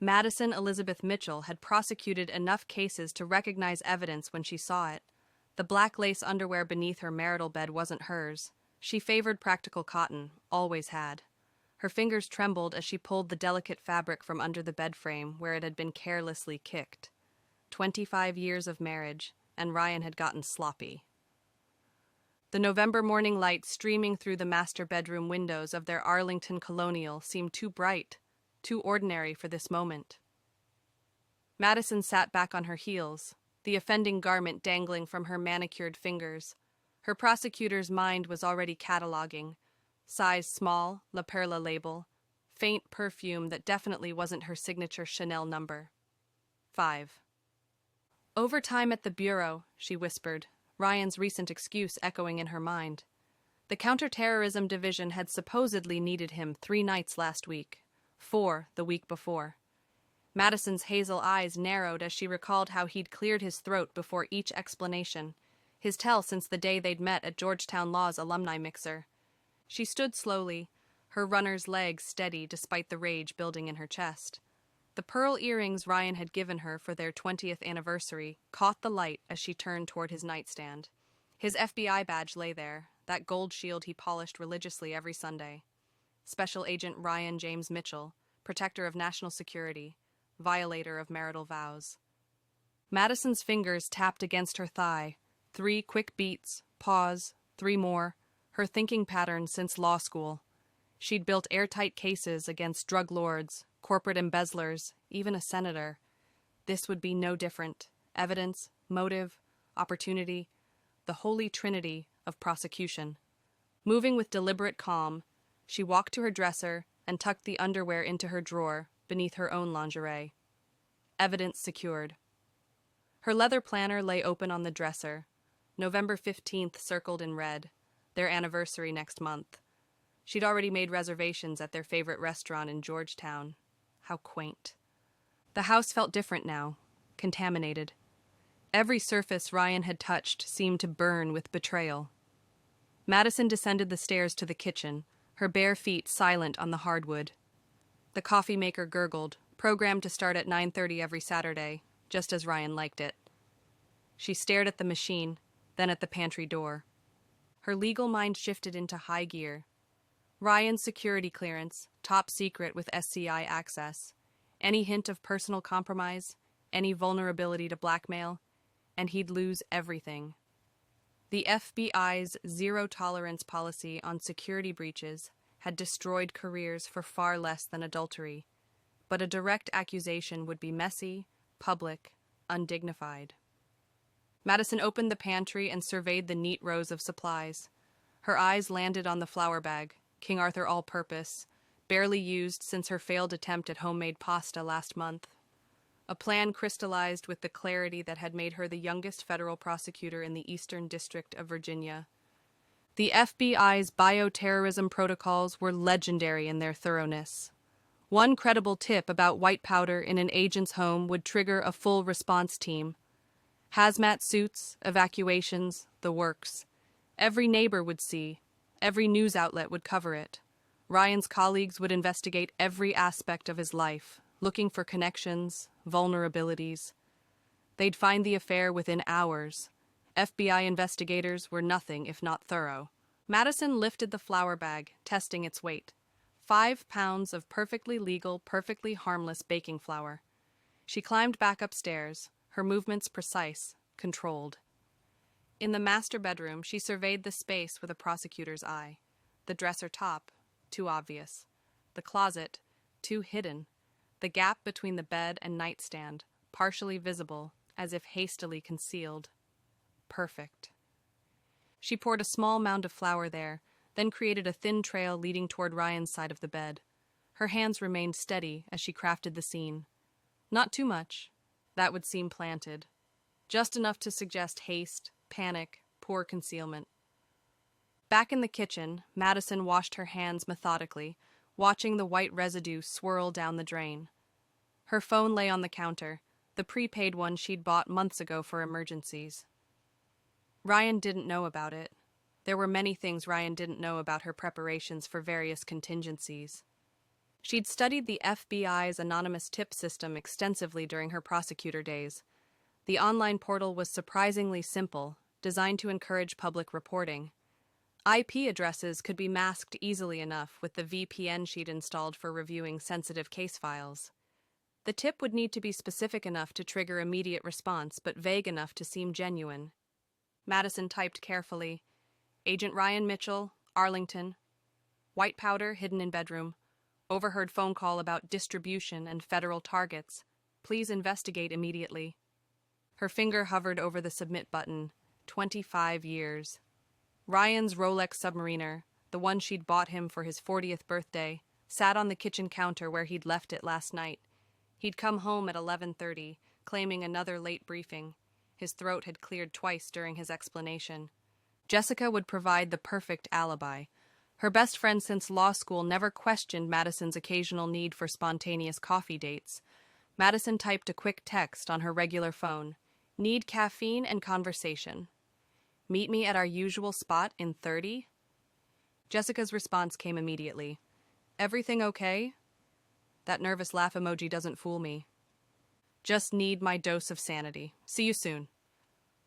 Madison Elizabeth Mitchell had prosecuted enough cases to recognize evidence when she saw it. The black lace underwear beneath her marital bed wasn't hers. She favored practical cotton, always had. Her fingers trembled as she pulled the delicate fabric from under the bed frame where it had been carelessly kicked. 25 years of marriage, and Ryan had gotten sloppy. The November morning light streaming through the master bedroom windows of their Arlington colonial seemed too bright, too ordinary for this moment. Madison sat back on her heels, the offending garment dangling from her manicured fingers. Her prosecutor's mind was already cataloging. Size small, La Perla label, faint perfume that definitely wasn't her signature Chanel number. 5. Overtime at the bureau, she whispered, Ryan's recent excuse echoing in her mind. The counterterrorism division had supposedly needed him 3 nights last week, 4 the week before. Madison's hazel eyes narrowed as she recalled how he'd cleared his throat before each explanation, his tell since the day they'd met at Georgetown Law's alumni mixer. She stood slowly, her runner's legs steady despite the rage building in her chest. The pearl earrings Ryan had given her for their 20th anniversary caught the light as she turned toward his nightstand. His FBI badge lay there, that gold shield he polished religiously every Sunday. Special Agent Ryan James Mitchell, protector of national security, violator of marital vows. Madison's fingers tapped against her thigh. 3 quick beats, pause, 3 more, her thinking pattern since law school. She'd built airtight cases against drug lords, corporate embezzlers, even a senator. This would be no different. Evidence, motive, opportunity, the holy trinity of prosecution. Moving with deliberate calm, she walked to her dresser and tucked the underwear into her drawer beneath her own lingerie. Evidence secured. Her leather planner lay open on the dresser. November 15th circled in red, their anniversary next month. She'd already made reservations at their favorite restaurant in Georgetown. How quaint. The house felt different now, contaminated. Every surface Ryan had touched seemed to burn with betrayal. Madison descended the stairs to the kitchen, her bare feet silent on the hardwood. The coffee maker gurgled, programmed to start at 9:30 every Saturday, just as Ryan liked it. She stared at the machine, then at the pantry door. Her legal mind shifted into high gear. Ryan's security clearance, top secret with SCI access. Any hint of personal compromise, any vulnerability to blackmail, and he'd lose everything. The FBI's zero-tolerance policy on security breaches had destroyed careers for far less than adultery, but a direct accusation would be messy, public, undignified. Madison opened the pantry and surveyed the neat rows of supplies. Her eyes landed on the flour bag, King Arthur all-purpose, barely used since her failed attempt at homemade pasta last month. A plan crystallized with the clarity that had made her the youngest federal prosecutor in the Eastern District of Virginia. The FBI's bioterrorism protocols were legendary in their thoroughness. One credible tip about white powder in an agent's home would trigger a full response team. Hazmat suits, evacuations, the works. Every neighbor would see. Every news outlet would cover it. Ryan's colleagues would investigate every aspect of his life, looking for connections, vulnerabilities. They'd find the affair within hours. FBI investigators were nothing if not thorough. Madison lifted the flour bag, testing its weight. 5 pounds of perfectly legal, perfectly harmless baking flour. She climbed back upstairs, her movements precise, controlled. In the master bedroom, she surveyed the space with a prosecutor's eye. The dresser top, too obvious. The closet, too hidden. The gap between the bed and nightstand, partially visible, as if hastily concealed. Perfect. She poured a small mound of flour there, then created a thin trail leading toward Ryan's side of the bed. Her hands remained steady as she crafted the scene. Not too much. That would seem planted. Just enough to suggest haste, panic, poor concealment. Back in the kitchen, Madison washed her hands methodically, watching the white residue swirl down the drain. Her phone lay on the counter, the prepaid one she'd bought months ago for emergencies. Ryan didn't know about it. There were many things Ryan didn't know about her preparations for various contingencies. She'd studied the FBI's anonymous tip system extensively during her prosecutor days. The online portal was surprisingly simple, designed to encourage public reporting. IP addresses could be masked easily enough with the VPN she'd installed for reviewing sensitive case files. The tip would need to be specific enough to trigger immediate response, but vague enough to seem genuine. Madison typed carefully, "Agent Ryan Mitchell, Arlington. White powder hidden in bedroom. Overheard phone call about distribution and federal targets. Please investigate immediately." Her finger hovered over the submit button. 25 years. Ryan's Rolex Submariner, the one she'd bought him for his 40th birthday, sat on the kitchen counter where he'd left it last night. He'd come home at 11:30, claiming another late briefing. His throat had cleared twice during his explanation. Jessica would provide the perfect alibi. Her best friend since law school never questioned Madison's occasional need for spontaneous coffee dates. Madison typed a quick text on her regular phone. "Need caffeine and conversation. Meet me at our usual spot in 30? Jessica's response came immediately. "Everything okay?" That nervous laugh emoji doesn't fool me. "Just need my dose of sanity. See you soon."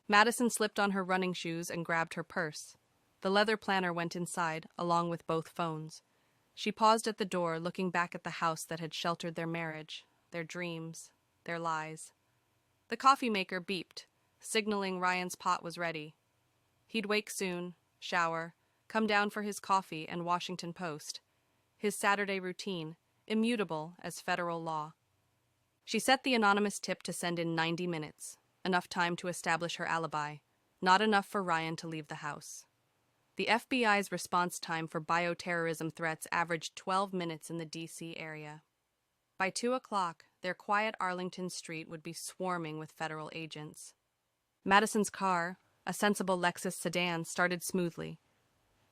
Madison slipped on her running shoes and grabbed her purse. The leather planner went inside, along with both phones. She paused at the door, looking back at the house that had sheltered their marriage, their dreams, their lies. The coffee maker beeped, signaling Ryan's pot was ready. He'd wake soon, shower, come down for his coffee and Washington Post. His Saturday routine, immutable as federal law. She set the anonymous tip to send in 90 minutes, enough time to establish her alibi, not enough for Ryan to leave the house. The FBI's response time for bioterrorism threats averaged 12 minutes in the D.C. area. By 2 o'clock, their quiet Arlington street would be swarming with federal agents. Madison's car, a sensible Lexus sedan, started smoothly.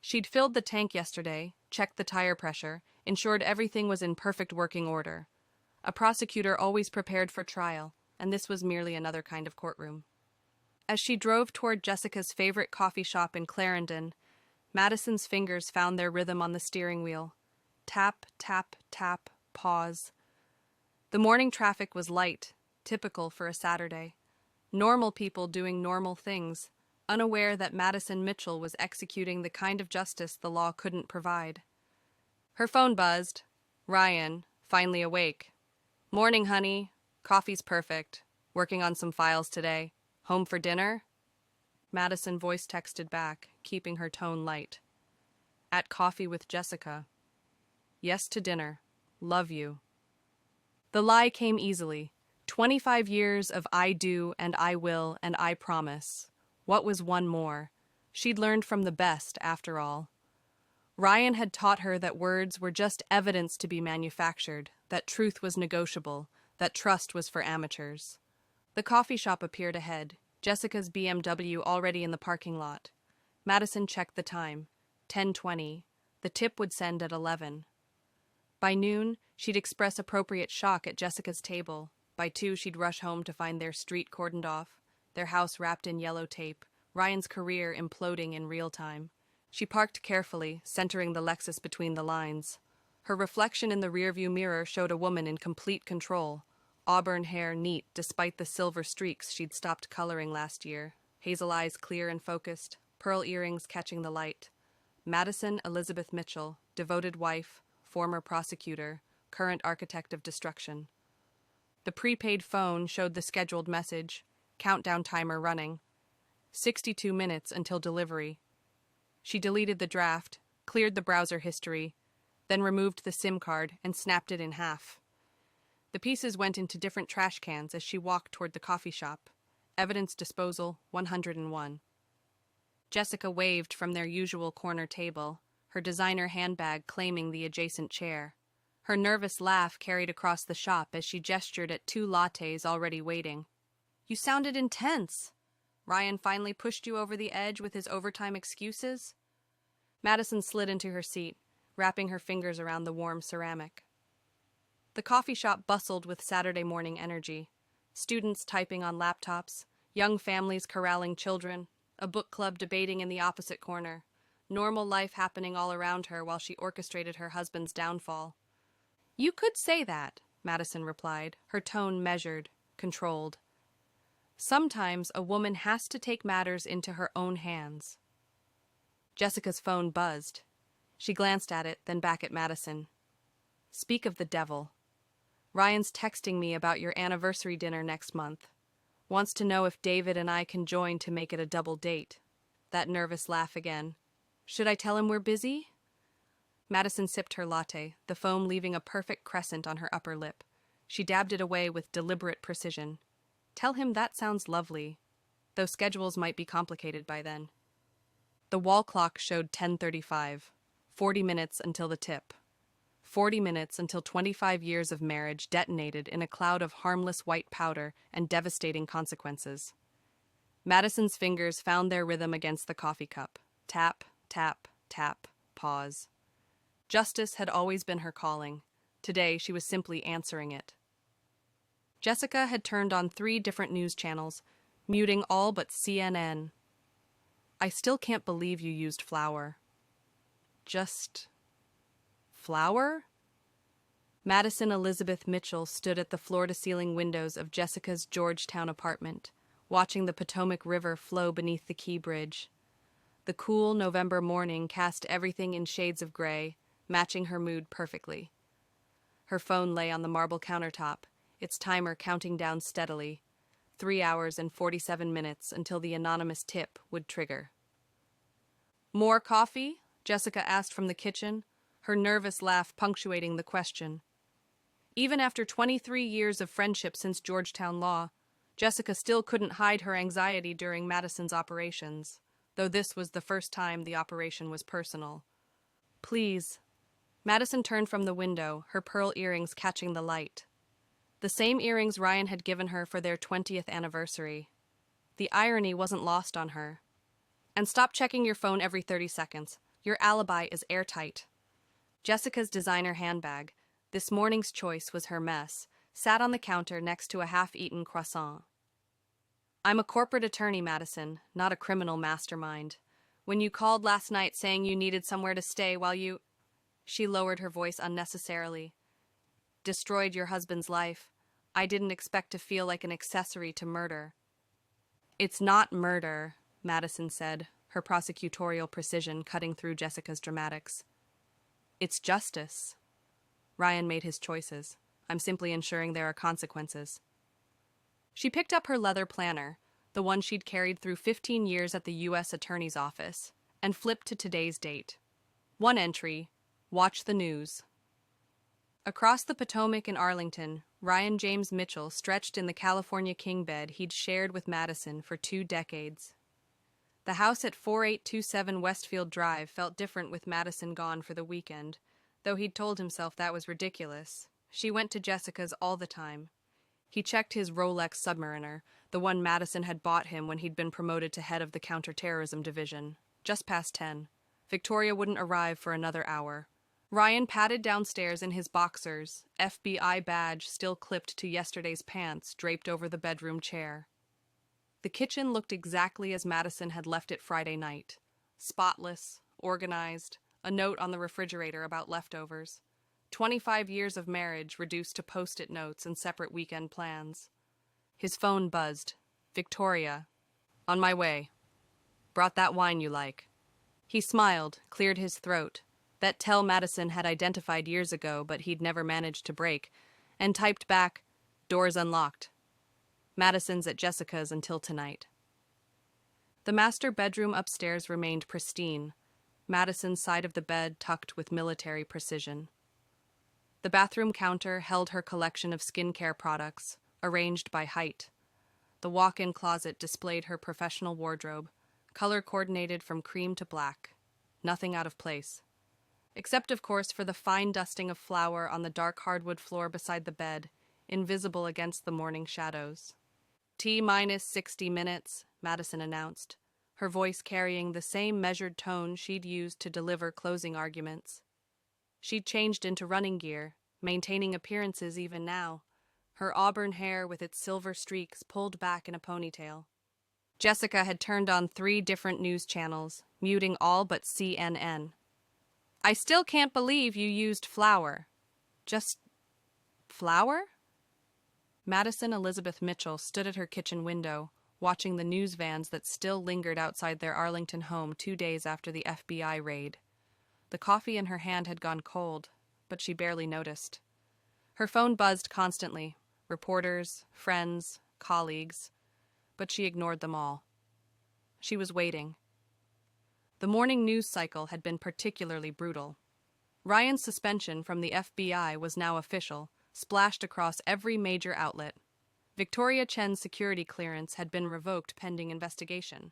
She'd filled the tank yesterday, checked the tire pressure, ensured everything was in perfect working order. A prosecutor always prepared for trial, and this was merely another kind of courtroom. As she drove toward Jessica's favorite coffee shop in Clarendon, Madison's fingers found their rhythm on the steering wheel. Tap, tap, tap, pause. The morning traffic was light, typical for a Saturday. Normal people doing normal things, unaware that Madison Mitchell was executing the kind of justice the law couldn't provide. Her phone buzzed. Ryan, finally awake. "Morning, honey. Coffee's perfect. Working on some files today. Home for dinner?" Madison voice texted back, keeping her tone light. "At coffee with Jessica. Yes to dinner. Love you." The lie came easily. 25 years of I do and I will and I promise. What was one more? She'd learned from the best, after all. Ryan had taught her that words were just evidence to be manufactured, that truth was negotiable, that trust was for amateurs. The coffee shop appeared ahead, Jessica's BMW already in the parking lot. Madison checked the time. 10:20. The tip would send at 11. By noon, she'd express appropriate shock at Jessica's table. By 2, she'd rush home to find their street cordoned off, their house wrapped in yellow tape, Ryan's career imploding in real time. She parked carefully, centering the Lexus between the lines. Her reflection in the rearview mirror showed a woman in complete control. Auburn hair neat despite the silver streaks she'd stopped coloring last year, hazel eyes clear and focused, pearl earrings catching the light. Madison Elizabeth Mitchell, devoted wife, former prosecutor, current architect of destruction. The prepaid phone showed the scheduled message, countdown timer running. 62 minutes until delivery. She deleted the draft, cleared the browser history, then removed the SIM card and snapped it in half. The pieces went into different trash cans as she walked toward the coffee shop. Evidence disposal 101. Jessica waved from their usual corner table, her designer handbag claiming the adjacent chair. Her nervous laugh carried across the shop as she gestured at 2 lattes already waiting. "You sounded intense. Ryan finally pushed you over the edge with his overtime excuses?" Madison slid into her seat, wrapping her fingers around the warm ceramic. The coffee shop bustled with Saturday morning energy. Students typing on laptops, young families corralling children, a book club debating in the opposite corner. Normal life happening all around her while she orchestrated her husband's downfall. You could say that, Madison replied, her tone measured, controlled. Sometimes a woman has to take matters into her own hands. Jessica's phone buzzed. She glanced at it, then back at Madison. Speak of the devil. Ryan's texting me about your anniversary dinner next month. Wants to know if David and I can join to make it a double date. That nervous laugh again. Should I tell him we're busy? Madison sipped her latte, the foam leaving a perfect crescent on her upper lip. She dabbed it away with deliberate precision. Tell him that sounds lovely, though schedules might be complicated by then. The wall clock showed 10:35, 40 minutes until the tip. 40 minutes until 25 years of marriage detonated in a cloud of harmless white powder and devastating consequences. Madison's fingers found their rhythm against the coffee cup. Tap, tap, tap, pause. Justice had always been her calling. Today she was simply answering it. Jessica had turned on 3 different news channels, muting all but CNN. I still can't believe you used flour. Just flour? Madison Elizabeth Mitchell stood at the floor-to-ceiling windows of Jessica's Georgetown apartment, watching the Potomac River flow beneath the Key Bridge. The cool November morning cast everything in shades of gray, matching her mood perfectly. Her phone lay on the marble countertop, its timer counting down steadily, 3 hours and 47 minutes until the anonymous tip would trigger. More coffee? Jessica asked from the kitchen, her nervous laugh punctuating the question. Even after 23 years of friendship since Georgetown Law, Jessica still couldn't hide her anxiety during Madison's operations, though this was the first time the operation was personal. Please. Madison turned from the window, her pearl earrings catching the light. The same earrings Ryan had given her for their 20th anniversary. The irony wasn't lost on her. And stop checking your phone every 30 seconds. Your alibi is airtight. Jessica's designer handbag, this morning's choice was her mess, sat on the counter next to a half-eaten croissant. I'm a corporate attorney, Madison, not a criminal mastermind. When you called last night saying you needed somewhere to stay while you... She lowered her voice unnecessarily. Destroyed your husband's life. I didn't expect to feel like an accessory to murder. It's not murder, Madison said, her prosecutorial precision cutting through Jessica's dramatics. It's justice. Ryan made his choices. I'm simply ensuring there are consequences. She picked up her leather planner, the one she'd carried through 15 years at the U.S. Attorney's Office, and flipped to today's date. One entry, watch the news. Across the Potomac in Arlington, Ryan James Mitchell stretched in the California king bed he'd shared with Madison for 2 decades. The house at 4827 Westfield Drive felt different with Madison gone for the weekend, though he'd told himself that was ridiculous. She went to Jessica's all the time. He checked his Rolex Submariner, the one Madison had bought him when he'd been promoted to head of the counterterrorism division. Just past 10. Victoria wouldn't arrive for another hour. Ryan padded downstairs in his boxers, FBI badge still clipped to yesterday's pants draped over the bedroom chair. The kitchen looked exactly as Madison had left it Friday night. Spotless, organized, a note on the refrigerator about leftovers. 25 years of marriage reduced to post-it notes and separate weekend plans. His phone buzzed. Victoria. On my way. Brought that wine you like. He smiled, cleared his throat. That tell Madison had identified years ago, but he'd never managed to break, and typed back, doors unlocked. Madison's at Jessica's until tonight. The master bedroom upstairs remained pristine, Madison's side of the bed tucked with military precision. The bathroom counter held her collection of skincare products, arranged by height. The walk-in closet displayed her professional wardrobe, color-coordinated from cream to black. Nothing out of place. Except, of course, for the fine dusting of flour on the dark hardwood floor beside the bed, invisible against the morning shadows. T-minus 60 minutes, Madison announced, her voice carrying the same measured tone she'd used to deliver closing arguments. She'd changed into running gear, maintaining appearances even now, her auburn hair with its silver streaks pulled back in a ponytail. Jessica had turned on 3 different news channels, muting all but CNN. I still can't believe you used flour. Just Flour? Madison Elizabeth Mitchell stood at her kitchen window, watching the news vans that still lingered outside their Arlington home 2 days after the FBI raid. The coffee in her hand had gone cold, but she barely noticed. Her phone buzzed constantly, reporters, friends, colleagues, but she ignored them all. She was waiting. The morning news cycle had been particularly brutal. Ryan's suspension from the FBI was now official, splashed across every major outlet. Victoria Chen's security clearance had been revoked pending investigation.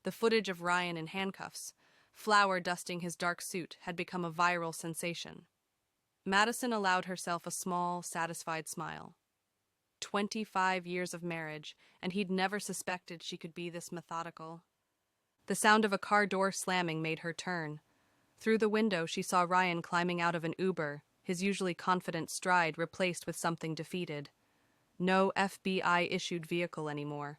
The footage of Ryan in handcuffs, flour dusting his dark suit, had become a viral sensation. Madison allowed herself a small, satisfied smile. 25 years of marriage, and he'd never suspected she could be this methodical. The sound of a car door slamming made her turn. Through the window, she saw Ryan climbing out of an Uber, his usually confident stride replaced with something defeated. No FBI-issued vehicle anymore.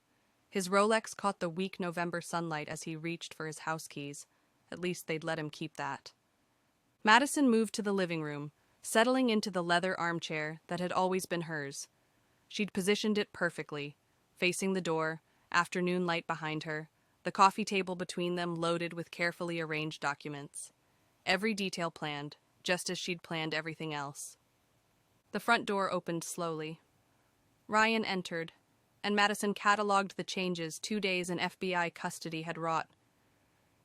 His Rolex caught the weak November sunlight as he reached for his house keys. At least they'd let him keep that. Madison moved to the living room, settling into the leather armchair that had always been hers. She'd positioned it perfectly, facing the door, afternoon light behind her, the coffee table between them loaded with carefully arranged documents. Every detail planned, just as she'd planned everything else. The front door opened slowly. Ryan entered, and Madison cataloged the changes 2 days in FBI custody had wrought.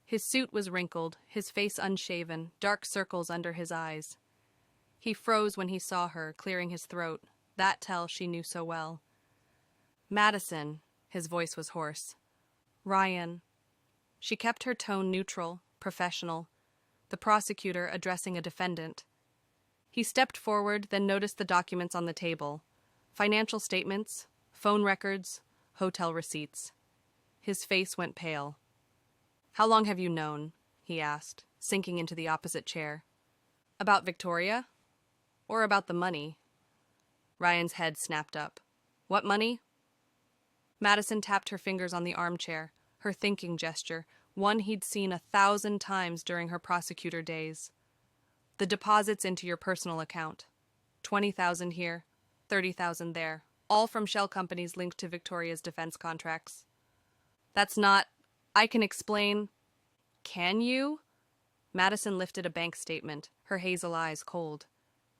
His suit was wrinkled, his face unshaven, dark circles under his eyes. He froze when he saw her, clearing his throat, that tell she knew so well. Madison, his voice was hoarse. Ryan. She kept her tone neutral, professional, the prosecutor addressing a defendant. He stepped forward, then noticed the documents on the table. Financial statements, phone records, hotel receipts. His face went pale. "How long have you known?" he asked, sinking into the opposite chair. "About Victoria? Or about the money?" Ryan's head snapped up. "What money?" Madison tapped her fingers on the armchair, her thinking gesture, one he'd seen 1,000 times during her prosecutor days. "The deposits into your personal account. 20,000 here, 30,000 there, all from shell companies linked to Victoria's defense contracts." "That's not... I can explain..." "Can you?" Madison lifted a bank statement, her hazel eyes cold.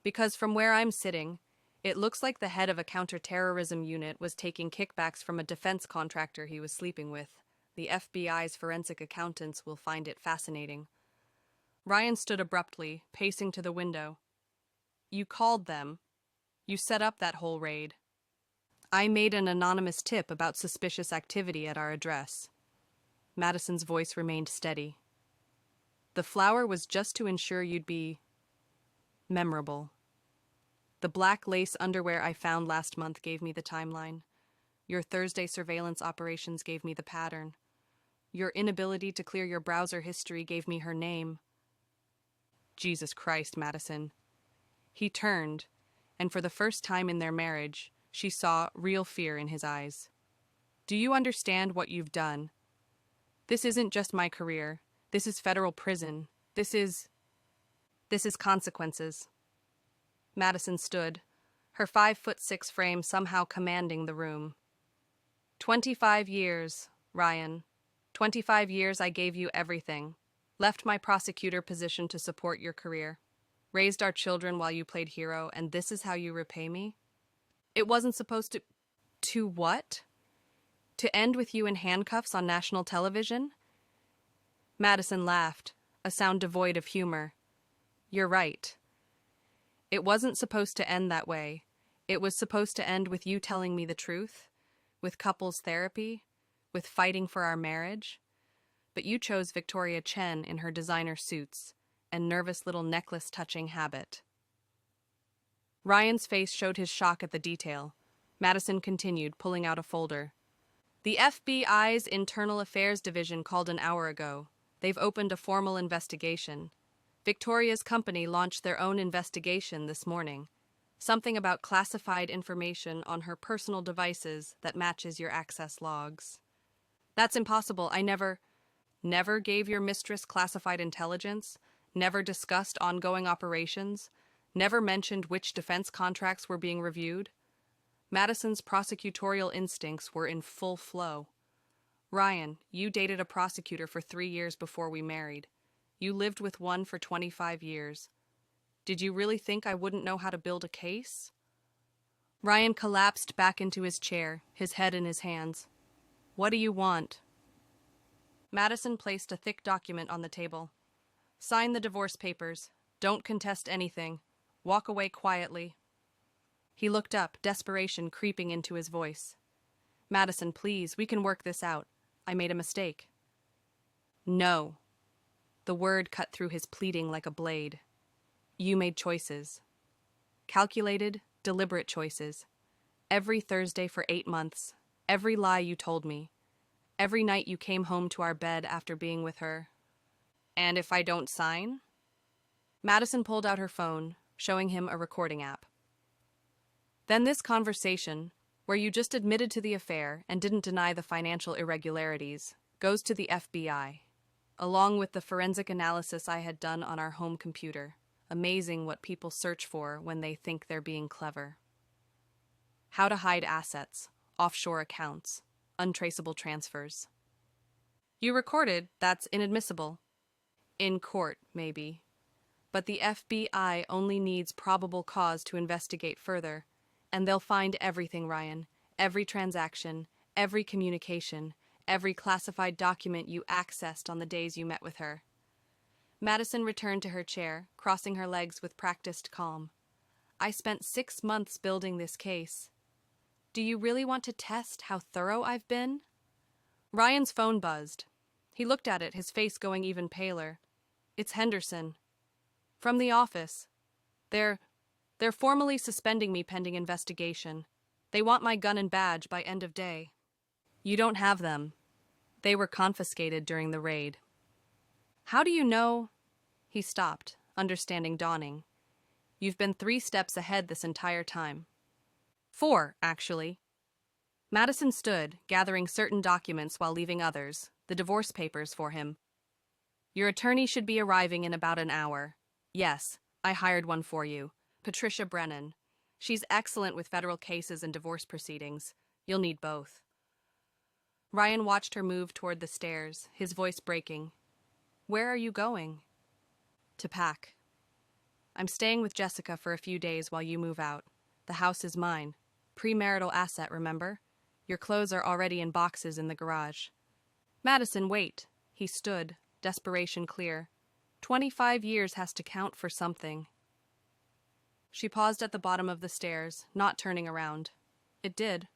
"Because from where I'm sitting, it looks like the head of a counterterrorism unit was taking kickbacks from a defense contractor he was sleeping with. The FBI's forensic accountants will find it fascinating." Ryan stood abruptly, pacing to the window. "You called them. You set up that whole raid." "I made an anonymous tip about suspicious activity at our address." Madison's voice remained steady. "The flour was just to ensure you'd be... memorable. The black lace underwear I found last month gave me the timeline. Your Thursday surveillance operations gave me the pattern. Your inability to clear your browser history gave me her name." Jesus Christ, Madison. He turned, and for the first time in their marriage, she saw real fear in his eyes. "Do you understand what you've done? This isn't just my career. This is federal prison. This is consequences." Madison stood, her 5'6" frame somehow commanding the room. 25 years, Ryan. 25 years I gave you everything. Left my prosecutor position to support your career. Raised our children while you played hero, and this is how you repay me? It wasn't supposed to... To what? To end with you in handcuffs on national television? Madison laughed, a sound devoid of humor. "You're right. It wasn't supposed to end that way. It was supposed to end with you telling me the truth, with couples therapy, with fighting for our marriage. But you chose Victoria Chen in her designer suits and nervous little necklace-touching habit." Ryan's face showed his shock at the detail. Madison continued, pulling out a folder. "The FBI's Internal Affairs Division called an hour ago. They've opened a formal investigation. Victoria's company launched their own investigation this morning. Something about classified information on her personal devices that matches your access logs." "That's impossible. I never gave your mistress classified intelligence? Never discussed ongoing operations? Never mentioned which defense contracts were being reviewed. Madison's prosecutorial instincts were in full flow. Ryan, you dated a prosecutor for 3 years before we married. You lived with one for 25 years. Did you really think I wouldn't know how to build a case? Ryan collapsed back into his chair, his head in his hands. What do you want? Madison placed a thick document on the table. Sign the divorce papers. Don't contest anything. Walk away quietly. He looked up, desperation creeping into his voice. Madison, please, we can work this out. I made a mistake. No. The word cut through his pleading like a blade. You made choices. Calculated, deliberate choices. Every Thursday for 8 months. Every lie you told me. Every night you came home to our bed after being with her. And if I don't sign? Madison pulled out her phone, showing him a recording app. Then this conversation, where you just admitted to the affair and didn't deny the financial irregularities, goes to the FBI, along with the forensic analysis I had done on our home computer. Amazing what people search for when they think they're being clever. How to hide assets, offshore accounts, untraceable transfers. You recorded, that's inadmissible. In court, maybe. But the FBI only needs probable cause to investigate further, and they'll find everything, Ryan. Every transaction, every communication, every classified document you accessed on the days you met with her. Madison returned to her chair, crossing her legs with practiced calm. I spent 6 months building this case. Do you really want to test how thorough I've been? Ryan's phone buzzed. He looked at it, his face going even paler. It's Henderson. From the office. They're formally suspending me pending investigation. They want my gun and badge by end of day. You don't have them. They were confiscated during the raid. How do you know? He stopped, understanding dawning. You've been 3 steps ahead this entire time. 4, actually. Madison stood, gathering certain documents while leaving others, the divorce papers for him. Your attorney should be arriving in about an hour. Yes, I hired one for you. Patricia Brennan. She's excellent with federal cases and divorce proceedings. You'll need both. Ryan watched her move toward the stairs, his voice breaking. Where are you going? To pack. I'm staying with Jessica for a few days while you move out. The house is mine. Premarital asset, remember? Your clothes are already in boxes in the garage. Madison, wait. He stood, desperation clear. 25 years has to count for something. She paused at the bottom of the stairs, not turning around. It did.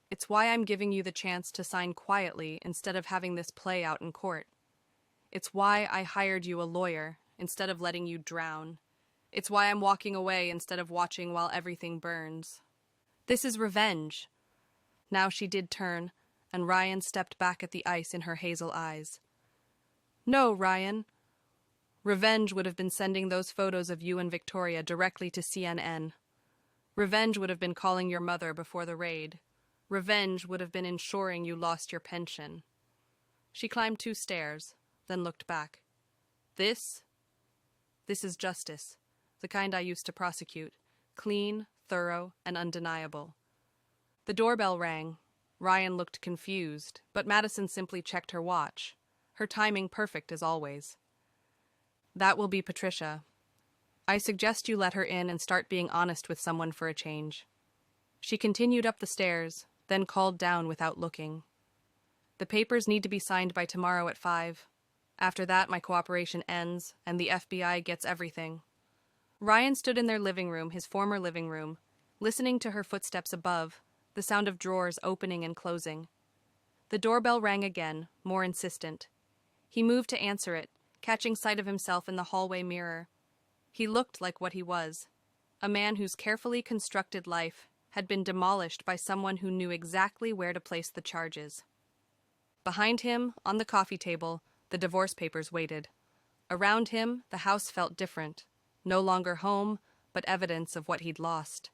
It's why I'm giving you the chance to sign quietly instead of having this play out in court. It's why I hired you a lawyer instead of letting you drown. It's why I'm walking away instead of watching while everything burns. This is revenge. Now she did turn, and Ryan stepped back at the ice in her hazel eyes. No, Ryan. Revenge would have been sending those photos of you and Victoria directly to CNN. Revenge would have been calling your mother before the raid. Revenge would have been ensuring you lost your pension. She climbed 2 stairs, then looked back. This is justice, the kind I used to prosecute, clean, thorough, and undeniable. The doorbell rang. Ryan looked confused, but Madison simply checked her watch, her timing perfect as always. That will be Patricia. I suggest you let her in and start being honest with someone for a change. She continued up the stairs, then called down without looking. The papers need to be signed by tomorrow at 5. After that, my cooperation ends, and the FBI gets everything. Ryan stood in their living room, his former living room, listening to her footsteps above, the sound of drawers opening and closing. The doorbell rang again, more insistent. He moved to answer it, catching sight of himself in the hallway mirror. He looked like what he was, a man whose carefully constructed life had been demolished by someone who knew exactly where to place the charges. Behind him, on the coffee table, the divorce papers waited. Around him, the house felt different, no longer home, but evidence of what he'd lost.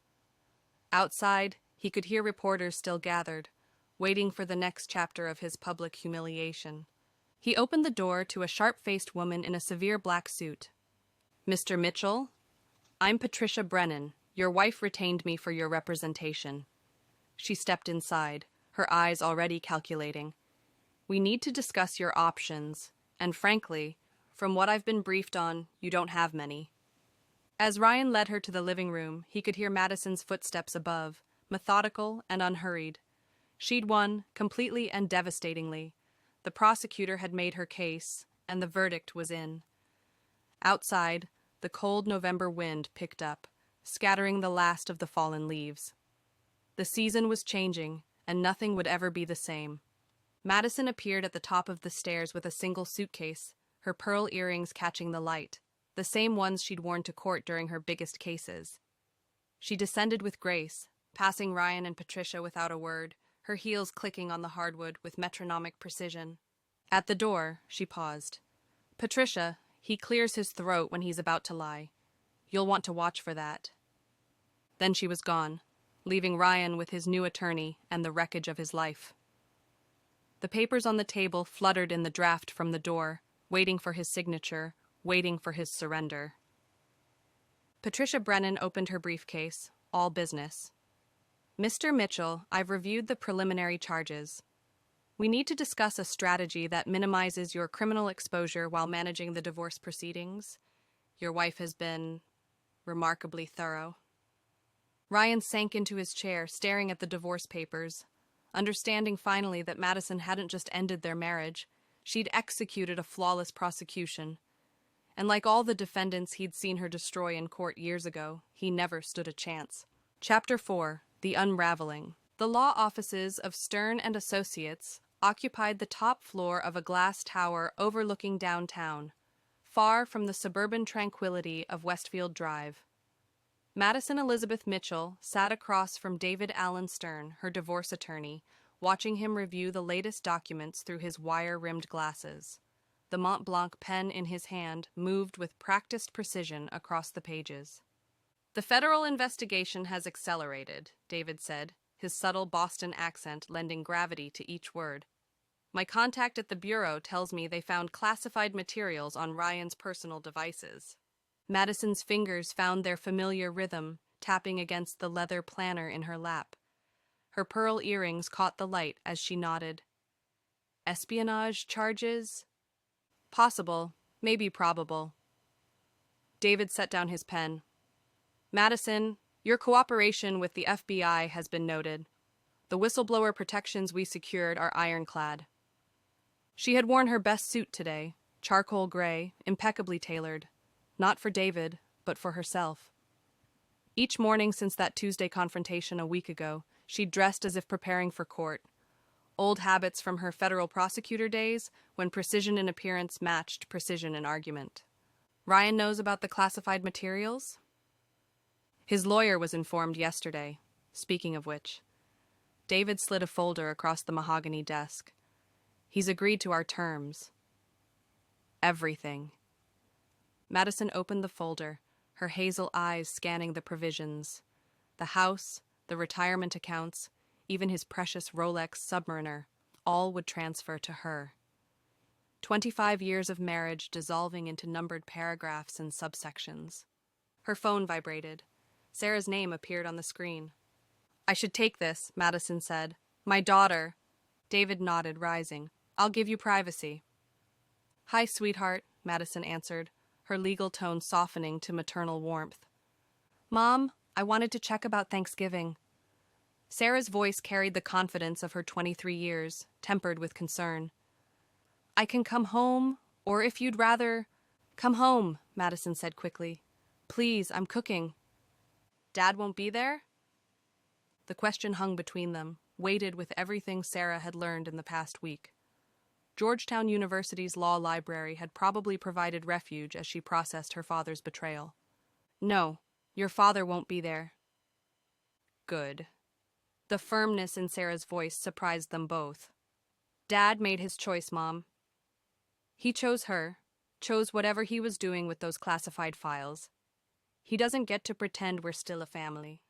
Outside, he could hear reporters still gathered, waiting for the next chapter of his public humiliation. He opened the door to a sharp-faced woman in a severe black suit. Mr. Mitchell? I'm Patricia Brennan. Your wife retained me for your representation. She stepped inside, her eyes already calculating. We need to discuss your options, and frankly, from what I've been briefed on, you don't have many. As Ryan led her to the living room, he could hear Madison's footsteps above, methodical and unhurried. She'd won, completely and devastatingly. The prosecutor had made her case, and the verdict was in. Outside, the cold November wind picked up, scattering the last of the fallen leaves. The season was changing, and nothing would ever be the same. Madison appeared at the top of the stairs with a single suitcase, her pearl earrings catching the light, the same ones she'd worn to court during her biggest cases. She descended with grace, passing Ryan and Patricia without a word, her heels clicking on the hardwood with metronomic precision. At the door, she paused. Patricia, he clears his throat when he's about to lie. You'll want to watch for that. Then she was gone, leaving Ryan with his new attorney and the wreckage of his life. The papers on the table fluttered in the draft from the door, waiting for his signature, waiting for his surrender. Patricia Brennan opened her briefcase, all business. Mr. Mitchell, I've reviewed the preliminary charges. We need to discuss a strategy that minimizes your criminal exposure while managing the divorce proceedings. Your wife has been remarkably thorough. Ryan sank into his chair, staring at the divorce papers, understanding finally that Madison hadn't just ended their marriage, she'd executed a flawless prosecution. And like all the defendants he'd seen her destroy in court years ago, he never stood a chance. Chapter 4. The Unraveling. The law offices of Stern and Associates occupied the top floor of a glass tower overlooking downtown, far from the suburban tranquility of Westfield Drive. Madison Elizabeth Mitchell sat across from David Allen Stern, her divorce attorney, watching him review the latest documents through his wire-rimmed glasses. The Mont Blanc pen in his hand moved with practiced precision across the pages. The federal investigation has accelerated, David said, his subtle Boston accent lending gravity to each word. My contact at the bureau tells me they found classified materials on Ryan's personal devices. Madison's fingers found their familiar rhythm, tapping against the leather planner in her lap. Her pearl earrings caught the light as she nodded. Espionage charges? Possible, maybe probable. David set down his pen. Madison, your cooperation with the FBI has been noted. The whistleblower protections we secured are ironclad. She had worn her best suit today, charcoal gray, impeccably tailored. Not for David, but for herself. Each morning since that Tuesday confrontation a week ago, she'd dressed as if preparing for court. Old habits from her federal prosecutor days, when precision in appearance matched precision in argument. Ryan knows about the classified materials? His lawyer was informed yesterday, speaking of which. David slid a folder across the mahogany desk. He's agreed to our terms. Everything. Madison opened the folder, her hazel eyes scanning the provisions. The house, the retirement accounts, even his precious Rolex Submariner, all would transfer to her. 25 years of marriage dissolving into numbered paragraphs and subsections. Her phone vibrated. Sarah's name appeared on the screen. I should take this, Madison said. My daughter. David nodded, rising. I'll give you privacy. Hi, sweetheart, Madison answered, her legal tone softening to maternal warmth. Mom, I wanted to check about Thanksgiving. Sarah's voice carried the confidence of her 23 years, tempered with concern. I can come home, or if you'd rather... Come home, Madison said quickly. Please, I'm cooking. Dad won't be there? The question hung between them, weighted with everything Sarah had learned in the past week. Georgetown University's law library had probably provided refuge as she processed her father's betrayal. No, your father won't be there. Good. The firmness in Sarah's voice surprised them both. Dad made his choice, Mom. He chose her, chose whatever he was doing with those classified files. He doesn't get to pretend we're still a family.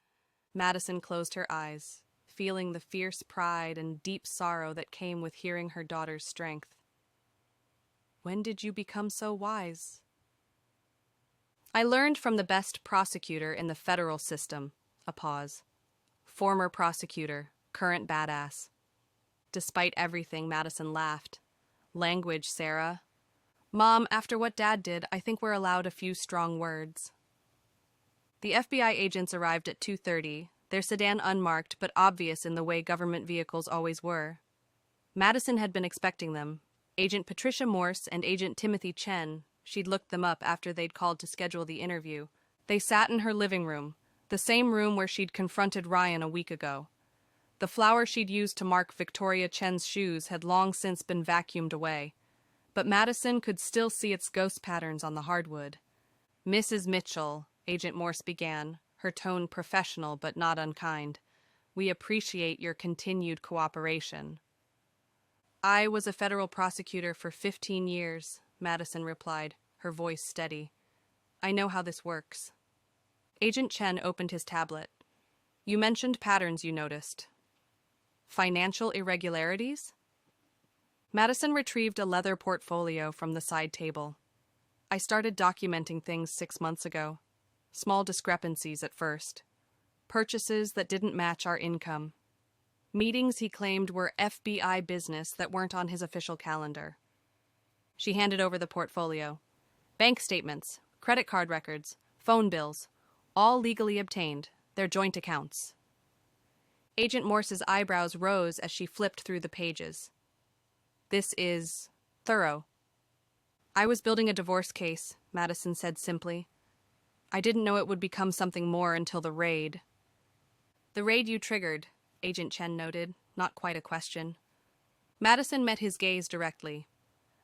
Madison closed her eyes, feeling the fierce pride and deep sorrow that came with hearing her daughter's strength. When did you become so wise? I learned from the best prosecutor in the federal system. A pause. Former prosecutor, current badass. Despite everything, Madison laughed. Language, Sarah. Mom, after what Dad did, I think we're allowed a few strong words. The FBI agents arrived at 2:30, their sedan unmarked but obvious in the way government vehicles always were. Madison had been expecting them. Agent Patricia Morse and Agent Timothy Chen, she'd looked them up after they'd called to schedule the interview. They sat in her living room, the same room where she'd confronted Ryan a week ago. The flower she'd used to mark Victoria Chen's shoes had long since been vacuumed away, but Madison could still see its ghost patterns on the hardwood. Mrs. Mitchell, Agent Morse began, her tone professional but not unkind. We appreciate your continued cooperation. I was a federal prosecutor for 15 years, Madison replied, her voice steady. I know how this works. Agent Chen opened his tablet. You mentioned patterns you noticed. Financial irregularities? Madison retrieved a leather portfolio from the side table. I started documenting things 6 months ago. Small discrepancies at first. Purchases that didn't match our income. Meetings he claimed were FBI business that weren't on his official calendar. She handed over the portfolio. Bank statements, credit card records, phone bills, all legally obtained, their joint accounts. Agent Morse's eyebrows rose as she flipped through the pages. This is thorough. I was building a divorce case, Madison said simply. I didn't know it would become something more until the raid. The raid you triggered, Agent Chen noted, not quite a question. Madison met his gaze directly.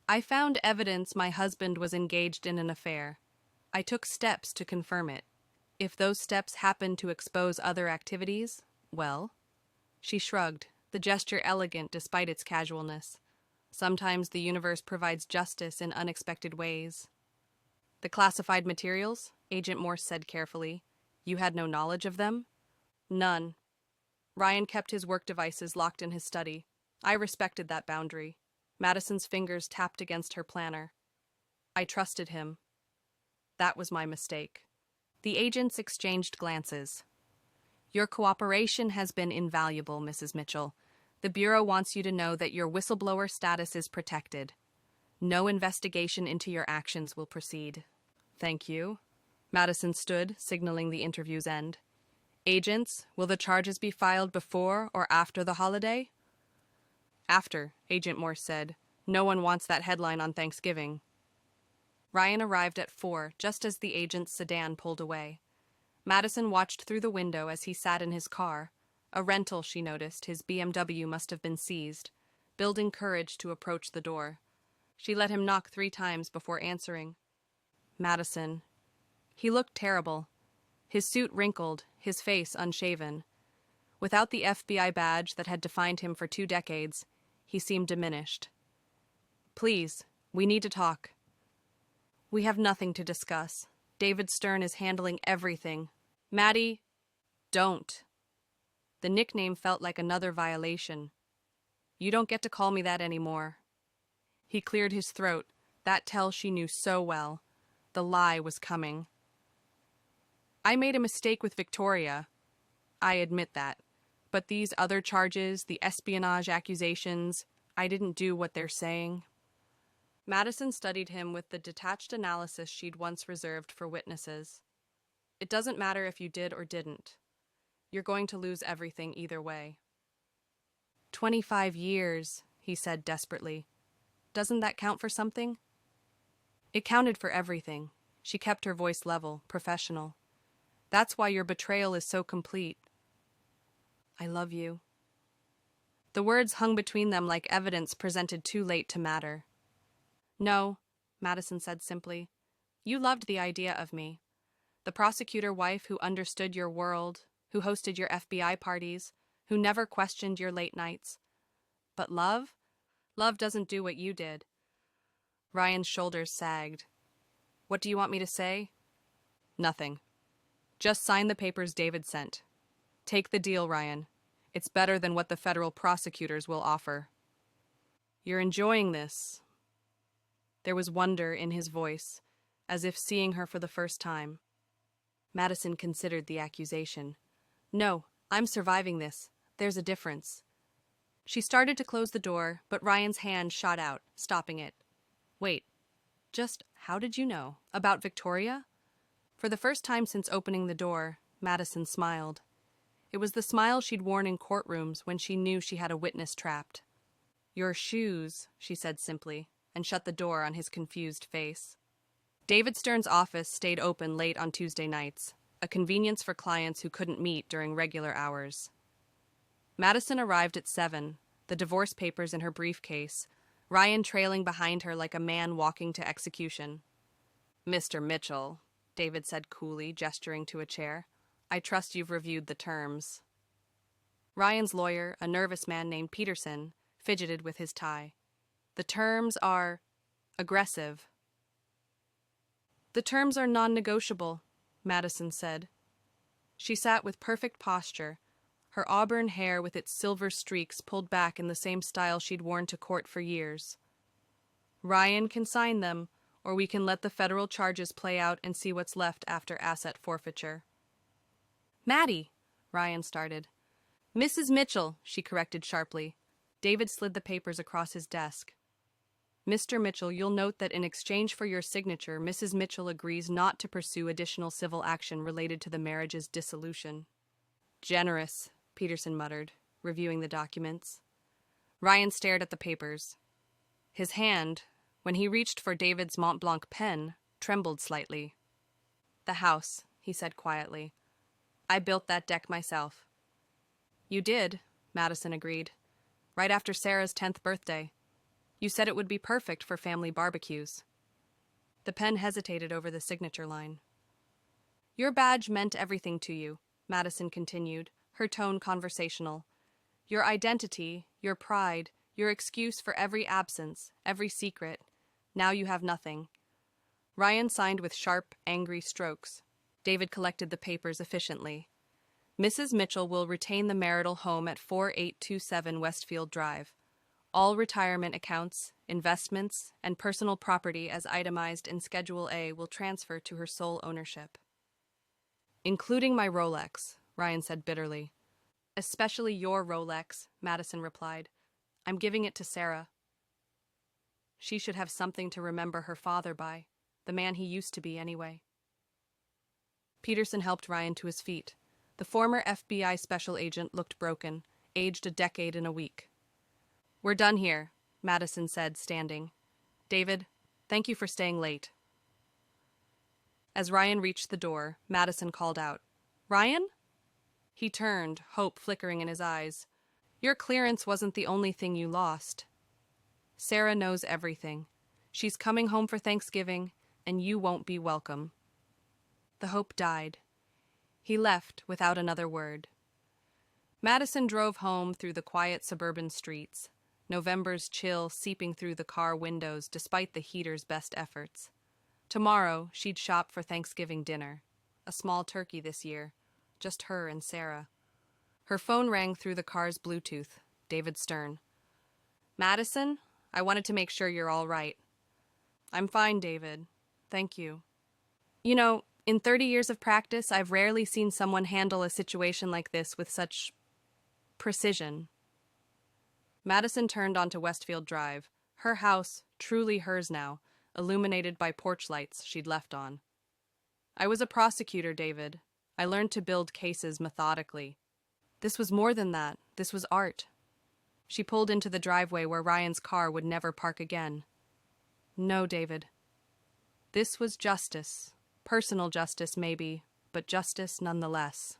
I found evidence my husband was engaged in an affair. I took steps to confirm it. If those steps happened to expose other activities, well. She shrugged, the gesture elegant despite its casualness. Sometimes the universe provides justice in unexpected ways. The classified materials, Agent Morse said carefully. You had no knowledge of them? None. Ryan kept his work devices locked in his study. I respected that boundary. Madison's fingers tapped against her planner. I trusted him. That was my mistake. The agents exchanged glances. Your cooperation has been invaluable, Mrs. Mitchell. The Bureau wants you to know that your whistleblower status is protected. No investigation into your actions will proceed. Thank you. Madison stood, signaling the interview's end. Agents, will the charges be filed before or after the holiday? After, Agent Morse said. No one wants that headline on Thanksgiving. Ryan arrived at 4, just as the agent's sedan pulled away. Madison watched through the window as he sat in his car. A rental, she noticed, his BMW must have been seized, building courage to approach the door. She let him knock 3 times before answering. Madison. He looked terrible. His suit wrinkled, his face unshaven. Without the FBI badge that had defined him for 2 decades, he seemed diminished. Please, we need to talk. We have nothing to discuss. David Stern is handling everything. Maddie, don't. The nickname felt like another violation. You don't get to call me that anymore. He cleared his throat, that tell she knew so well. The lie was coming. I made a mistake with Victoria. I admit that. But these other charges, the espionage accusations, I didn't do what they're saying. Madison studied him with the detached analysis she'd once reserved for witnesses. It doesn't matter if you did or didn't. You're going to lose everything either way. 25 years, he said desperately. Doesn't that count for something? It counted for everything. She kept her voice level, professional. That's why your betrayal is so complete. I love you. The words hung between them like evidence presented too late to matter. No, Madison said simply. You loved the idea of me. The prosecutor wife who understood your world, who hosted your FBI parties, who never questioned your late nights. But love? Love doesn't do what you did. Ryan's shoulders sagged. What do you want me to say? Nothing. Just sign the papers David sent. Take the deal, Ryan. It's better than what the federal prosecutors will offer. You're enjoying this. There was wonder in his voice, as if seeing her for the first time. Madison considered the accusation. "No, I'm surviving this. There's a difference." She started to close the door, but Ryan's hand shot out, stopping it. "Wait, just how did you know? About Victoria?" For the first time since opening the door, Madison smiled. It was the smile she'd worn in courtrooms when she knew she had a witness trapped. "Your shoes," she said simply, and shut the door on his confused face. David Stern's office stayed open late on Tuesday nights, a convenience for clients who couldn't meet during regular hours. Madison arrived at 7, the divorce papers in her briefcase, Ryan trailing behind her like a man walking to execution. "Mr. Mitchell," David said coolly, gesturing to a chair, "I trust you've reviewed the terms." Ryan's lawyer, a nervous man named Peterson, fidgeted with his tie. "The terms are aggressive." "The terms are non-negotiable," Madison said. She sat with perfect posture, her auburn hair with its silver streaks pulled back in the same style she'd worn to court for years. "Ryan can sign them, or we can let the federal charges play out and see what's left after asset forfeiture." "Maddie," Ryan started. "Mrs. Mitchell," she corrected sharply. David slid the papers across his desk. "Mr. Mitchell, you'll note that in exchange for your signature, Mrs. Mitchell agrees not to pursue additional civil action related to the marriage's dissolution." "Generous," Peterson muttered, reviewing the documents. Ryan stared at the papers. His hand, when he reached for David's Mont Blanc pen, trembled slightly. "The house," he said quietly. "I built that deck myself." "You did," Madison agreed. "Right after Sarah's 10th birthday. You said it would be perfect for family barbecues." The pen hesitated over the signature line. "Your badge meant everything to you," Madison continued, her tone conversational. "Your identity, your pride, your excuse for every absence, every secret. Now you have nothing." Ryan signed with sharp, angry strokes. David collected the papers efficiently. "Mrs. Mitchell will retain the marital home at 4827 Westfield Drive. All retirement accounts, investments, and personal property as itemized in Schedule A will transfer to her sole ownership." "Including my Rolex," Ryan said bitterly. "Especially your Rolex," Madison replied. "I'm giving it to Sarah." She should have something to remember her father by, the man he used to be anyway. Peterson helped Ryan to his feet. The former FBI special agent looked broken, aged a decade in a week. "We're done here," Madison said, standing. "David, thank you for staying late." As Ryan reached the door, Madison called out, "Ryan?" He turned, hope flickering in his eyes. "Your clearance wasn't the only thing you lost. Sarah knows everything. She's coming home for Thanksgiving, and you won't be welcome." The hope died. He left without another word. Madison drove home through the quiet suburban streets, November's chill seeping through the car windows despite the heater's best efforts. Tomorrow, she'd shop for Thanksgiving dinner. A small turkey this year. Just her and Sarah. Her phone rang through the car's Bluetooth. David Stern. "Madison, I wanted to make sure you're all right." "I'm fine, David. Thank you." "You know, in 30 years of practice, I've rarely seen someone handle a situation like this with such precision." Madison turned onto Westfield Drive, her house, truly hers now, illuminated by porch lights she'd left on. "I was a prosecutor, David. I learned to build cases methodically. This was more than that. This was art." She pulled into the driveway where Ryan's car would never park again. "No, David. This was justice. Personal justice, maybe, but justice nonetheless."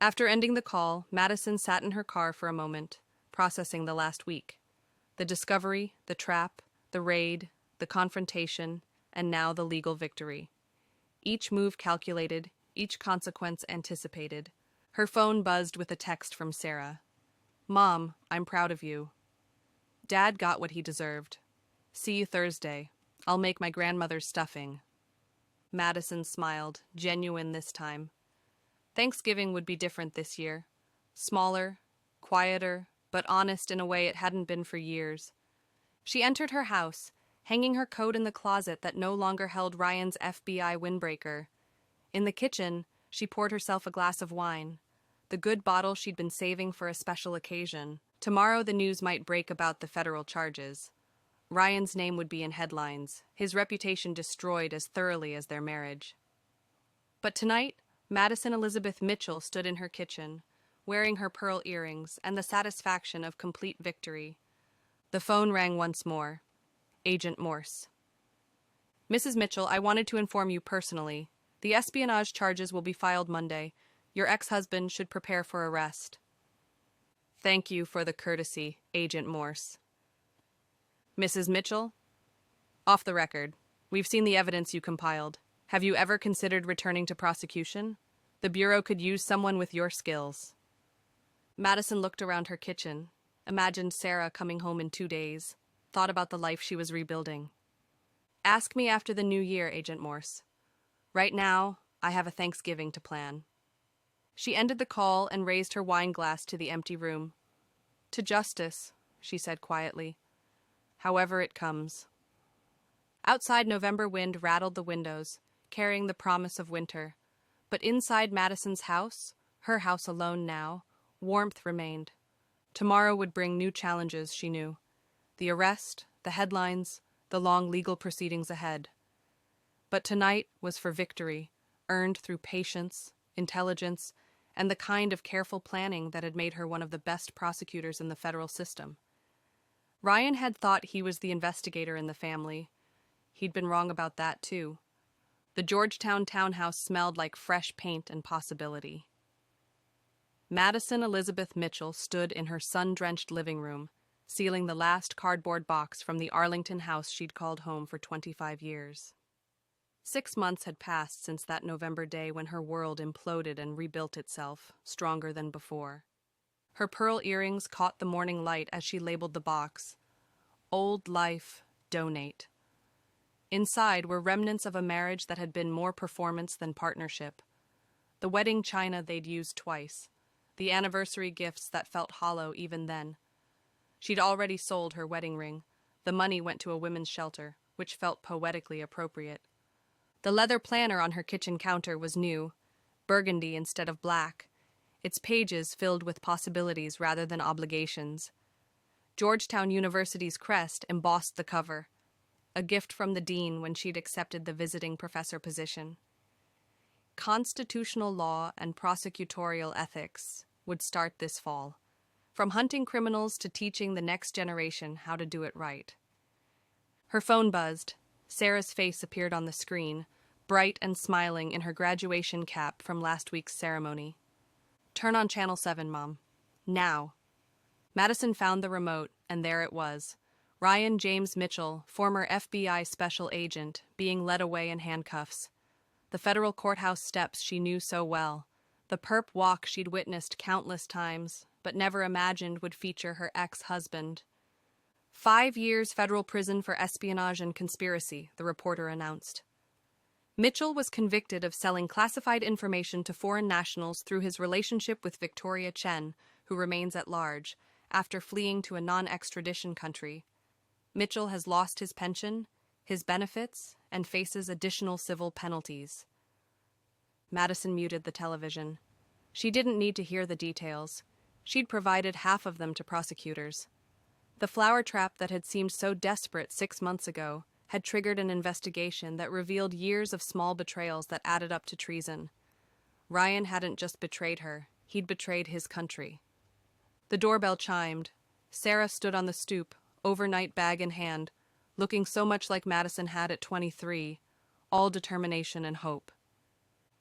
After ending the call, Madison sat in her car for a moment, processing the last week. The discovery, the trap, the raid, the confrontation, and now the legal victory. Each move calculated, each consequence anticipated. Her phone buzzed with a text from Sarah. "Mom, I'm proud of you. Dad got what he deserved. See you Thursday. I'll make my grandmother's stuffing." Madison smiled, genuine this time. Thanksgiving would be different this year. Smaller, quieter, but honest in a way it hadn't been for years. She entered her house, hanging her coat in the closet that no longer held Ryan's FBI windbreaker. In the kitchen, she poured herself a glass of wine, the good bottle she'd been saving for a special occasion. Tomorrow the news might break about the federal charges. Ryan's name would be in headlines, his reputation destroyed as thoroughly as their marriage. But tonight, Madison Elizabeth Mitchell stood in her kitchen, wearing her pearl earrings and the satisfaction of complete victory. The phone rang once more. Agent Morse. Mrs. Mitchell, I wanted to inform you personally. The espionage charges will be filed Monday. Your ex-husband should prepare for arrest. Thank you for the courtesy, Agent Morse. Mrs. Mitchell? Off the record. We've seen the evidence you compiled. Have you ever considered returning to prosecution? The Bureau could use someone with your skills. Madison looked around her kitchen, imagined Sarah coming home in 2 days, thought about the life she was rebuilding. Ask me after the new year, Agent Morse. Right now, I have a Thanksgiving to plan. She ended the call and raised her wine glass to the empty room. To justice, she said quietly. However it comes. Outside, November wind rattled the windows, carrying the promise of winter. But inside Madison's house, her house alone now, warmth remained. Tomorrow would bring new challenges, she knew. The arrest, the headlines, the long legal proceedings ahead. But tonight was for victory, earned through patience, intelligence, and the kind of careful planning that had made her one of the best prosecutors in the federal system. Ryan had thought he was the investigator in the family. He'd been wrong about that, too. The Georgetown townhouse smelled like fresh paint and possibility. Madison Elizabeth Mitchell stood in her sun-drenched living room, sealing the last cardboard box from the Arlington house she'd called home for 25 years. 6 months had passed since that November day when her world imploded and rebuilt itself, stronger than before. Her pearl earrings caught the morning light as she labeled the box. Old life, donate. Inside were remnants of a marriage that had been more performance than partnership. The wedding china they'd used twice. The anniversary gifts that felt hollow even then. She'd already sold her wedding ring. The money went to a women's shelter, which felt poetically appropriate. The leather planner on her kitchen counter was new, burgundy instead of black, its pages filled with possibilities rather than obligations. Georgetown University's crest embossed the cover, a gift from the dean when she'd accepted the visiting professor position. Constitutional law and prosecutorial ethics would start this fall, from hunting criminals to teaching the next generation how to do it right. Her phone buzzed. Sarah's face appeared on the screen, bright and smiling in her graduation cap from last week's ceremony. Turn on Channel 7, Mom. Now. Madison found the remote, and there it was. Ryan James Mitchell, former FBI special agent, being led away in handcuffs. The federal courthouse steps she knew so well. The perp walk she'd witnessed countless times, but never imagined would feature her ex-husband. 5 years federal prison for espionage and conspiracy, the reporter announced. Mitchell was convicted of selling classified information to foreign nationals through his relationship with Victoria Chen, who remains at large, after fleeing to a non-extradition country. Mitchell has lost his pension, his benefits, and faces additional civil penalties. Madison muted the television. She didn't need to hear the details. She'd provided half of them to prosecutors. The flower trap that had seemed so desperate 6 months ago had triggered an investigation that revealed years of small betrayals that added up to treason. Ryan hadn't just betrayed her, he'd betrayed his country. The doorbell chimed. Sarah stood on the stoop, overnight bag in hand, looking so much like Madison had at 23, all determination and hope.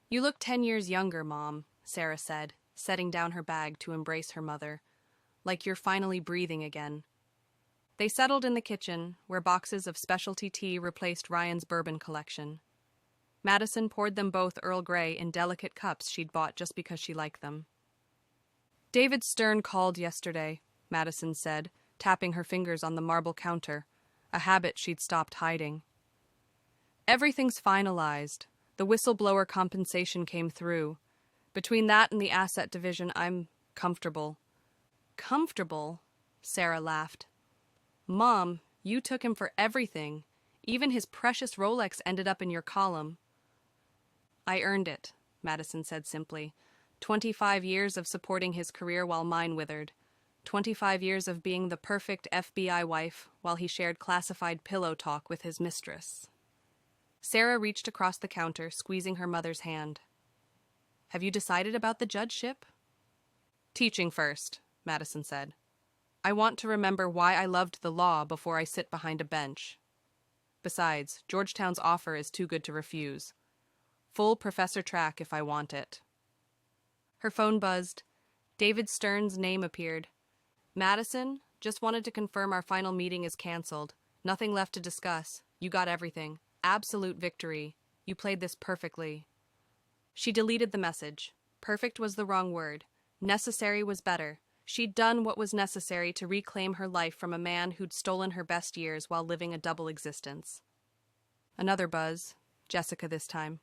You look 10 years younger, Mom, Sarah said, setting down her bag to embrace her mother, like you're finally breathing again. They settled in the kitchen, where boxes of specialty tea replaced Ryan's bourbon collection. Madison poured them both Earl Grey in delicate cups she'd bought just because she liked them. David Stern called yesterday, Madison said, tapping her fingers on the marble counter, a habit she'd stopped hiding. Everything's finalized. The whistleblower compensation came through. Between that and the asset division, I'm comfortable. Comfortable? Sarah laughed. Mom, you took him for everything. Even his precious Rolex ended up in your column. I earned it, Madison said simply. 25 years of supporting his career while mine withered. 25 years of being the perfect FBI wife while he shared classified pillow talk with his mistress. Sarah reached across the counter, squeezing her mother's hand. Have you decided about the judgeship? Teaching first, Madison said. I want to remember why I loved the law before I sit behind a bench. Besides, Georgetown's offer is too good to refuse. Full professor track if I want it. Her phone buzzed. David Stern's name appeared. Madison, just wanted to confirm our final meeting is canceled. Nothing left to discuss. You got everything. Absolute victory. You played this perfectly. She deleted the message. Perfect was the wrong word. Necessary was better. She'd done what was necessary to reclaim her life from a man who'd stolen her best years while living a double existence. Another buzz. Jessica this time.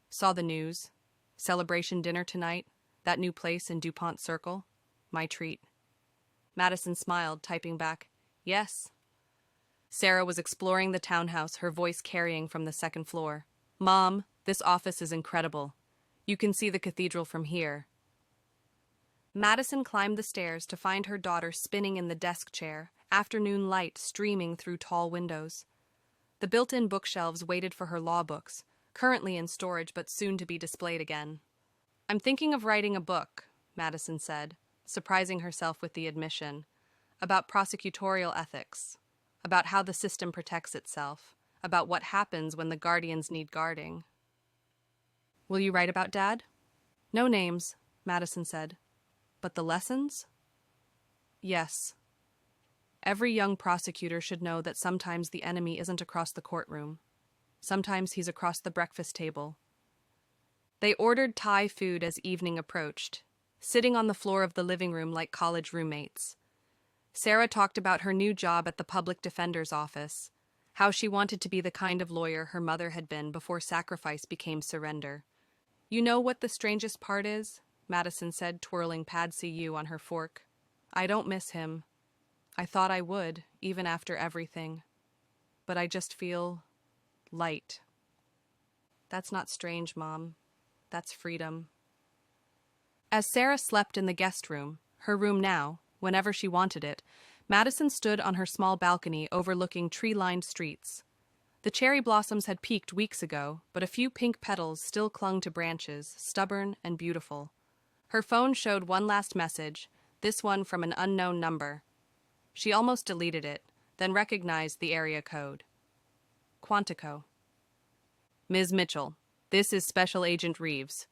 Saw the news. Celebration dinner tonight. That new place in DuPont Circle. My treat. Madison smiled, typing back, Yes. Sarah was exploring the townhouse, her voice carrying from the second floor. Mom, this office is incredible. You can see the cathedral from here. Madison climbed the stairs to find her daughter spinning in the desk chair, afternoon light streaming through tall windows. The built-in bookshelves waited for her law books, currently in storage but soon to be displayed again. I'm thinking of writing a book, Madison said, surprising herself with the admission, about prosecutorial ethics, about how the system protects itself, about what happens when the guardians need guarding. Will you write about Dad? No names, Madison said. But the lessons? Yes. Every young prosecutor should know that sometimes the enemy isn't across the courtroom. Sometimes he's across the breakfast table. They ordered Thai food as evening approached, sitting on the floor of the living room like college roommates. Sarah talked about her new job at the public defender's office, how she wanted to be the kind of lawyer her mother had been before sacrifice became surrender. You know what the strangest part is? Madison said, twirling Pad CU on her fork. I don't miss him. I thought I would, even after everything. But I just feel light. That's not strange, Mom. That's freedom. As Sarah slept in the guest room, her room now, whenever she wanted it, Madison stood on her small balcony overlooking tree-lined streets. The cherry blossoms had peaked weeks ago, but a few pink petals still clung to branches, stubborn and beautiful. Her phone showed one last message, this one from an unknown number. She almost deleted it, then recognized the area code. Quantico. Ms. Mitchell, this is Special Agent Reeves.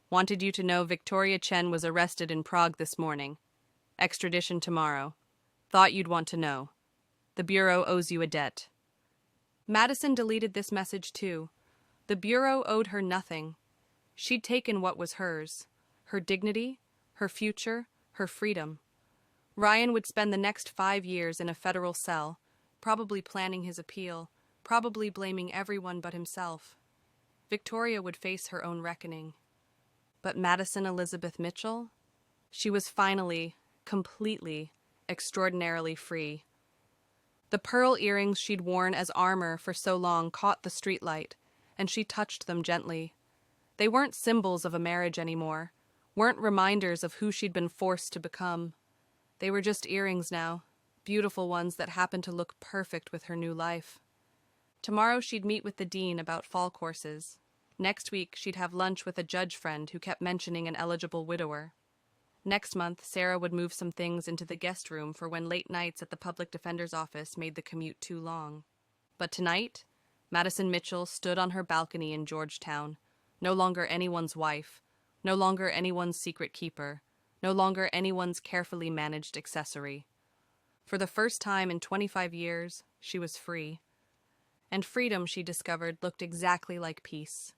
Wanted you to know Victoria Chen was arrested in Prague this morning. Extradition tomorrow. Thought you'd want to know. The Bureau owes you a debt. Madison deleted this message too. The Bureau owed her nothing. She'd taken what was hers. Her dignity, her future, her freedom. Ryan would spend the next 5 years in a federal cell, probably planning his appeal, probably blaming everyone but himself. Victoria would face her own reckoning. But Madison Elizabeth Mitchell? She was finally, completely, extraordinarily free. The pearl earrings she'd worn as armor for so long caught the streetlight, and she touched them gently. They weren't symbols of a marriage anymore, weren't reminders of who she'd been forced to become. They were just earrings now, beautiful ones that happened to look perfect with her new life. Tomorrow she'd meet with the dean about fall courses. Next week she'd have lunch with a judge friend who kept mentioning an eligible widower. Next month, Sarah would move some things into the guest room for when late nights at the public defender's office made the commute too long. But tonight, Madison Mitchell stood on her balcony in Georgetown, no longer anyone's wife, no longer anyone's secret keeper, no longer anyone's carefully managed accessory. For the first time in 25 years, she was free. And freedom, she discovered, looked exactly like peace.